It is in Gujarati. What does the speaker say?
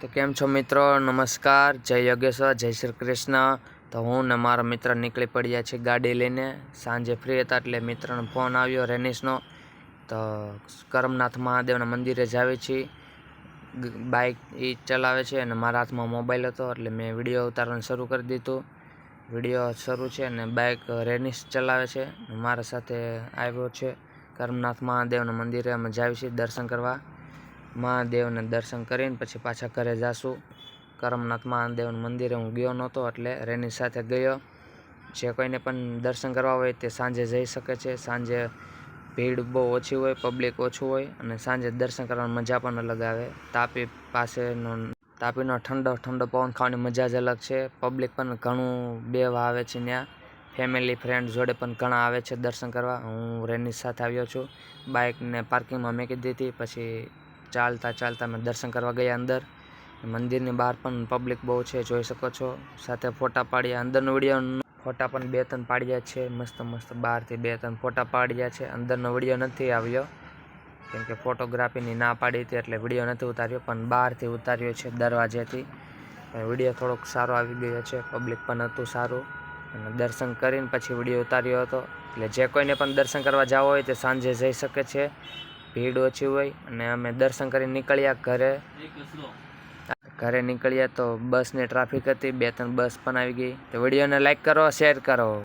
તો કેમ છો મિત્રો, નમસ્કાર, જય યોગેશ્વર, જય શ્રી કૃષ્ણ। તો હું ને મારા મિત્ર નીકળી પડ્યા છીએ ગાડી લઈને। સાંજે ફ્રી હતા એટલે મિત્રનો ફોન આવ્યો રેનિશનો, તો કરમનાથ મહાદેવના મંદિરે જાવી છીએ। બાઇક એ ચલાવે છે અને મારા હાથમાં મોબાઈલ હતો એટલે મેં વિડીયો ઉતારવાનું શરૂ કરી દીધું। વિડીયો શરૂ છે અને બાઇક રેનિશ ચલાવે છે, મારા સાથે આવ્યો છે કરમનાથ મહાદેવના મંદિરે। અમે જાવી છીએ દર્શન કરવા। મહાદેવને દર્શન કરીને પછી પાછા ઘરે જાશું। કરમનાથ મહાદેવના મંદિરે હું ગયો નહોતો એટલે રેની સાથે ગયો। જે કોઈને પણ દર્શન કરવા હોય તે સાંજે જઈ શકે છે। સાંજે ભીડ બહુ ઓછી હોય, પબ્લિક ઓછું હોય અને સાંજે દર્શન કરવાની મજા પણ અલગ આવે। તાપીનો ઠંડો પવન ખાવાની મજા જ અલગ છે। પબ્લિક પણ ઘણું બેવા આવે છે ત્યાં, ફેમિલી ફ્રેન્ડ જોડે પણ ઘણા આવે છે દર્શન કરવા। હું રેની સાથે આવ્યો છું। બાઇકને પાર્કિંગમાં મૂકી દીધી, પછી ચાલતા મેં દર્શન કરવા ગયા અંદર। મંદિરની બહાર પણ પબ્લિક બહુ છે, જોઈ શકો છો। સાથે ફોટા પાડ્યા, અંદરનો વિડીયો ફોટા પણ 2-3 પાડ્યા છે મસ્ત બહારથી 2-3 ફોટા પાડ્યા છે। અંદરનો વિડીયો નથી આવ્યો કેમ કે ફોટોગ્રાફીની ના પાડી હતી એટલે વિડીયો નથી ઉતાર્યો, પણ બહારથી ઉતાર્યો છે દરવાજેથી। વિડીયો થોડોક સારો આવી ગયો છે, પબ્લિક પણ હતું સારું અને દર્શન કરીને પછી વિડીયો ઉતાર્યો હતો। એટલે જે કોઈને પણ દર્શન કરવા જવું હોય તે સાંજે જઈ શકે છે, ભીડ ઓછી હોય। અને અમે દર્શન કરીને નીકળ્યા ઘરે નીકળ્યા તો બસની ટ્રાફિક હતી, 2-3 બસ પણ આવી ગઈ। તો વિડીયોને લાઈક કરો, શેર કરો।